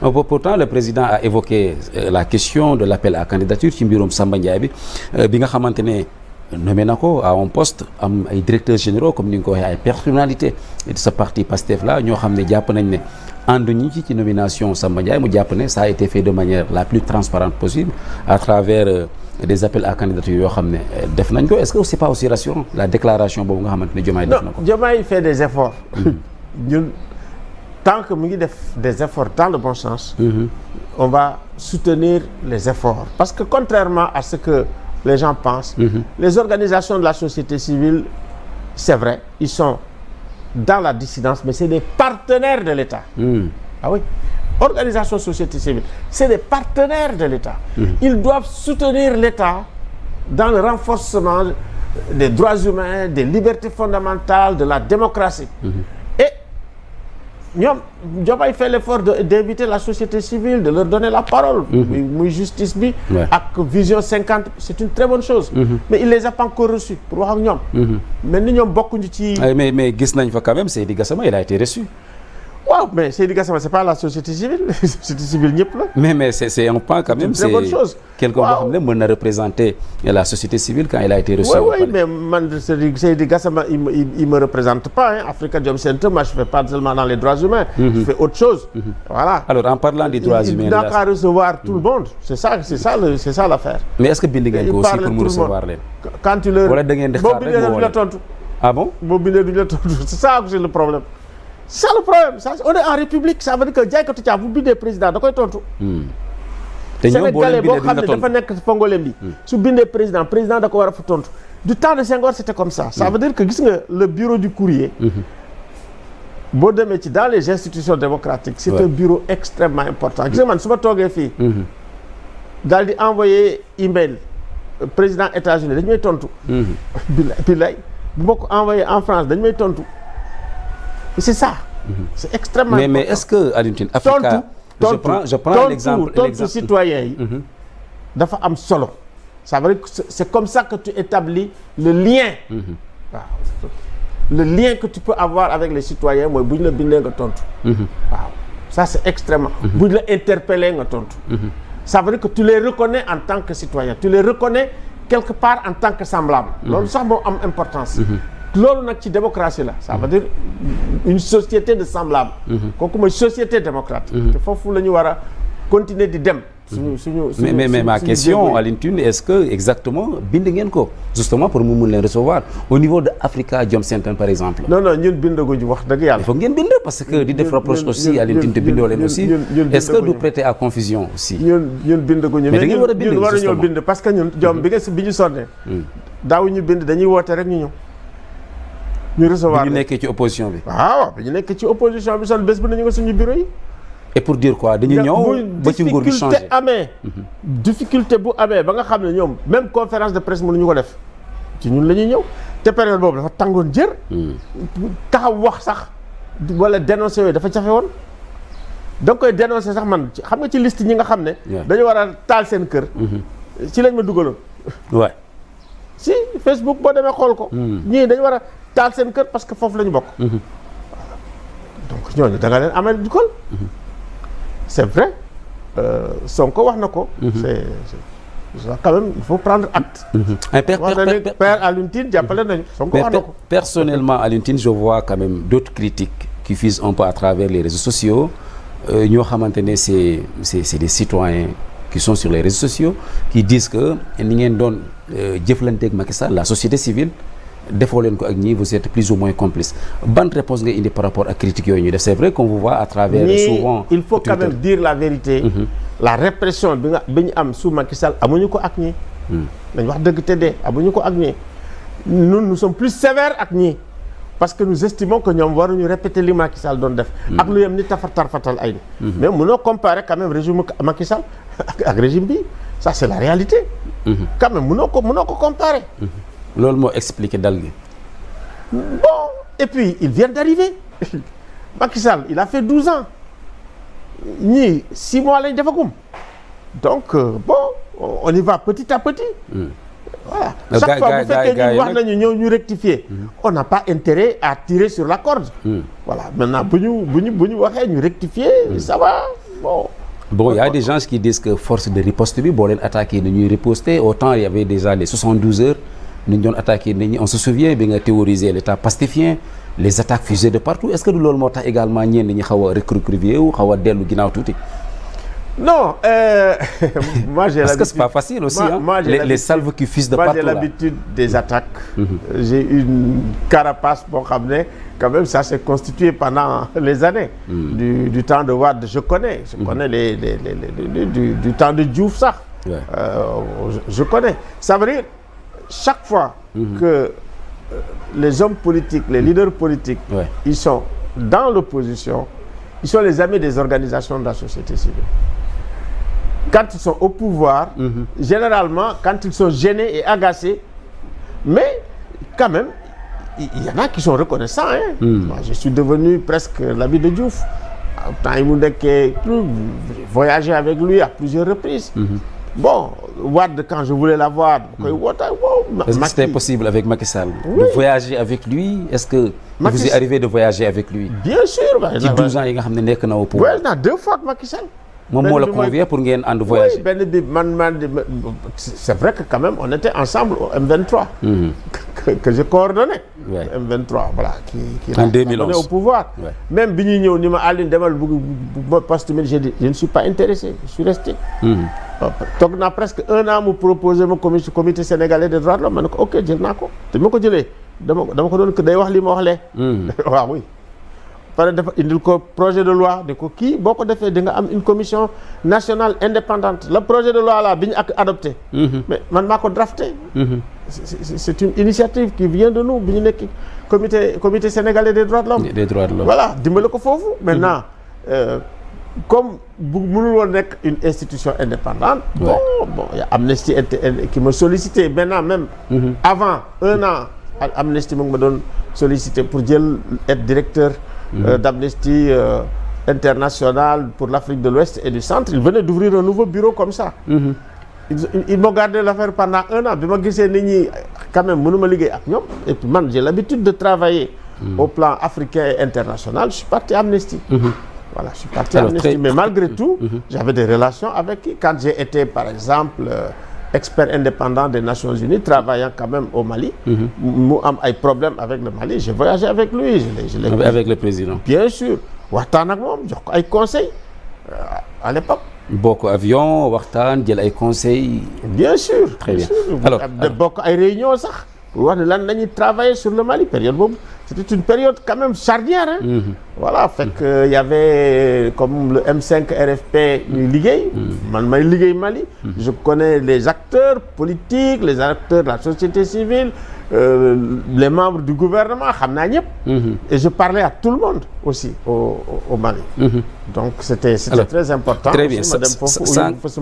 Pourtant le président a évoqué la question de l'appel à candidature ci mbirum Samba Ndiaye bi nga xamante ne nommé na ko à un poste am ay directeurs généraux comme ni nga ko waxee ay personnalités de ce parti Pastef là ñoo xam ne jàpp nañ ne ànduñu ci nomination Samba Ndiaye mu jàpp ne ça a été fait de manière la plus transparente possible à travers des appels à candidature yoo xam ne def nañ ko est-ce que c'est pas aussi rassurant la déclaration boobu nga xamante ne Diomaye def na ko. Non, Diomaye fait des efforts. ñun tant que mu ngi def des efforts dans le bon sens. On va soutenir les efforts parce que contrairement à ce que les gens pensent. Les organisations de la société civile, c'est vrai, ils sont dans la dissidence, mais c'est des partenaires de l'État. Ah oui, organisation société civile, c'est des partenaires de l'État. Ils doivent soutenir l'État dans le renforcement des droits humains, des libertés fondamentales, de la démocratie. Et ñoom Diomaye fait l'effort d'inviter la société civile, de leur donner la parole. muy justice bi. ak vision 50, c'est une très bonne chose. Mais il les a pas encore reçus pour wax ak ñoom. mais ni ñoom bokkuñu ci. mais gis nañ fa quand même Seydi Gassama il a été reçu. waaw mais Seydi Gassama c'est pas la société civile la société civile ñëpp la. mais c'est un point quand même. c'est une très bonne chose. quelqu'un boo xam ne mën na représenter la société civile quand il a été reçu. oui mais man Seydi Gassama il me représente pas hein. Afrikajom Center, moi je fais pas seulement dans les droits humains. Je fais autre chose. Voilà. Alors en parlant des droits humains. il n'a qu'à recevoir tout le monde. c'est ça l'affaire. mais est-ce que bind ngeen ko aussi pour mu recevoir leen. quand tu leur wala da ngeen di xaar rek boo bindee duñ la tontu. ah bon boo bindee duñ la tontu c'est ça c'est le problème. c'est ça le problème ça on est en république ça veut dire que jaaykatu caaf bu bindee président da koy tontu. te ñoom boo leen bindee duñ la tontu Sénégalais boo xam ne dafa nekk Fongolem bi. su bindee président da ko war a fa tontu. du temps de Senghor c'était comme ça. ça veut dire que gis nga le bureau du courrier. boo demee ci dans les institutions démocratiques. c'est un bureau extrêmement important. gis nga man su ma toogee fii. daal di envoyer email président États-Unis dañu may tontu. billaay bu ma ko envoyé en France dañu may tontu. c'est ça. c'est extrêmement important. mais est-ce que Alioune Tine Africa je prends l'exemple tontu citoyen yi. dafa am solo. ça veut dire que c'est comme ça que tu établis le lien. waaw le lien que tu peux avoir avec les citoyens mooy bu ñu la bindee nga tontu. waaw ça c'est extrêmement. bu ñu la interpeller nga tontu. ça veut dire que tu les reconnais en tant que citoyen tu les reconnais quelque part en tant que semblable. loolu sax moo am importance. loolu nag ci démocratie la ça veut dire une société de semblable. kooku mooy société démocratique. te foofu la ñu war a continuer di dem. mais ma question Alioune Tine est-ce que exactement bind ngeen ko justement pour mu mun leen recevoir au niveau de Afrikajom Center par exemple. non ñun bindaguñu wax dëgg yàlla. il faut ngeen bind parce que di def reproche aussi Alioune Tine te bindoo leen aussi. est-ce que du prêter à confusion aussi. ñun bindaguñu. mais da ngeen war a bind ñun waruñoo bind parce que ñun jom bi ñu sonnee. daawuñu bind dañuy woote rek ñu ñëw. ñu recevoir bi ñu nekkee ci opposition bi. waaw bi ñu nekkee ci opposition bi son bés bu nañu nga suñu bureau yi. et pour dire quoi dañu ñëw ba ci nguur gi changé difficulté bu amee ba nga xam ne ñoom même conférence de presse mënuñu ko def ci ñun la ñuy ñëw te période boobu dafa tàngoon jër. taxaw wax sax wala dénoncer yooyu dafa jafe woon. da nga koy dénoncer sax man xam nga ci liste ñi nga xam ne. dañu war a taal seen kër. ci lañ ma dugaloon. waaw. si Facebook boo demee xool ko. ñii dañu war a taal seen kër parce que foofu la ñu bokk. donc ñooñu da nga leen amee dugal. c'est vrai Sonko wax na ko. c'est quand même il faut prendre acte. Père Alioune Tine jàppale nañu. Sonko wax na ko. Personnellement Alioune Tine je vois quand même d'autres critiques qui fusent un peu à travers les réseaux sociaux ñoo xamante ne c'est des citoyens qui sont sur les réseaux sociaux qui disent que ni ngeen doon jëflanteeg Macky Sall la société civile defoo leen ko ak ñii vous êtes plus ou moins complice ban réponse nga indi par rapport ak critiques yooyu ñu def c'est vrai qu'on vous voit à travers souvent il faut quand même dire la vérité. la répression bi ñu am sous Macky Sall amuñu ko ak ñii. dañ wax dëgg te dee amuñu ko ak ñii. nous sommes plus sévères ak ñii parce que nous estimons que ñoom waruñu répéter li Macky Sall doon def. ak lu yem ni tarfatal ay ni mais mënoo comparer quand même régime Macky Sall ak régime bi ça c'est la réalité. quand même mënoo ko comparer. loolu moo expliqué dal gi. bon et puis il vient d'arriver Macky Sall il a fait 12 ans ñii 6 mois lañ defagum donc bon on y va petit à petit. voilà chaque fois bu fekkee ñun wax nañu ñëw ñu rectifier. on n'a pas intérêt à tirer sur la corde. voilà maintenant bu ñu waxee ñu rectifier ça va Bon, il y a des gens qui disent que force de riposte bi boo leen attaqué dañuy riposter. Autant il y avait déjà les 72 heures ñu doon attaqué nit ñi. On se souvient bi nga théoriser l'état pastéfien, les attaques fusées de partout. Est-ce que du loolu moo tax également ñenn ñi xaw a recroquevillé wu xaw a dellu ginnaaw tuuti? Non, moi j'ai l'habitude. Parce que c'est pas facile aussi, les salves qui fusent de partout. Moi j'ai l'habitude des attaques. J'ai une carapace, bon, quand même ça s'est constitué pendant les années. Du temps de Wade, je connais du temps de Diouf, ça. Ouais. Je connais. Ça veut dire, chaque fois que les hommes politiques, les leaders politiques, ils sont dans l'opposition, ils sont les amis des organisations de la société civile. Quand ils sont au pouvoir, généralement, quand ils sont gênés et agacés, mais quand même, il y en a qui sont reconnaissants. Moi, je suis devenu presque l'ami de Diouf. Tant j'ai voyagé avec lui à plusieurs reprises. Bon, Wade, quand je voulais l'avoir, est-ce que c'était possible avec Macky Sall de voyager avec lui? Est-ce que vous est arrivé de voyager avec lui? Bien sûr. Ci 12 ans yi nga xam ne nekk na au pouvoir. Oui, 2 fois ak Macky Sall. Moom moo la convié pour ngeen ànd voyager. Oui, benn bi c'est vrai que quand même on était ensemble au M23 que je coordonnais. Ouais. M23, voilà, qui en 2011 au pouvoir. Ouais. Même bi ñuy ñëw ni ma Aline demal bu poste j'ai dit je ne suis pas intéressé, je suis resté. toog naa presque 1 an mu proposé ma comité sénégalais des droits de l'homme ma ne ko ok jël naa ko te ma ko jëlee dama ko doon que day wax li ma wax lee. waaw oui. pare dafa indil ko projet de loi de ko kii boo ko defee di nga am une commission nationale indépendante le projet de loi là bi ñu adopté. mais man maa ko drafté. c'est une initiative qui vient de nous bi ñu nekk comité sénégalais des droits de l'homme. Des droits de l'homme. Voilà dimbale ko foofu. maintenant comme bu mënul woon nekk une institution indépendante. bon il y a Amnesty qui me sollicitait maintenant même. avant 1 an Amnesty mu ngi ma doon sollicité pour jël être directeur. d'Amnesty International pour l'Afrique de l'Ouest et du Centre. Ils venaient d'ouvrir un nouveau bureau comme ça. Ils m'ont gardé l'affaire pendant 1 an. Bi ma gisee nit ñi quand même mënuma liggéey ak ñoom. Et puis man j'ai l'habitude de travailler au plan africain et international. Je suis parti à Amnesty. Voilà, je suis parti à Amnesty. Mais malgré tout, j'avais des relations avec qui. Quand j'ai été par exemple expert indépendant des Nations Unies, travaillant quand même au Mali, mu am ay problème avec le Mali, j'ai voyagé avec lui. Avec le président. Bien sûr. waxtaan ak moom jox ko ay conseils à l'époque. bokk avion waxtaan jël ay conseils. bien sûr. très bien alors bokk ay réunion sax. pour wax ne lan la ñuy travailler sur le Mali période boobu c'était une période quand même charnière. voilà fait que y avait comme le M5 RFP ñuy liggéey. man may liggéey Mali. je connais les acteurs politiques les acteurs de la société civile les membres du gouvernement xam naa ñëpp. et je parlais à tout le monde aussi au Mali. donc c'était très important. très bien ma dem foofu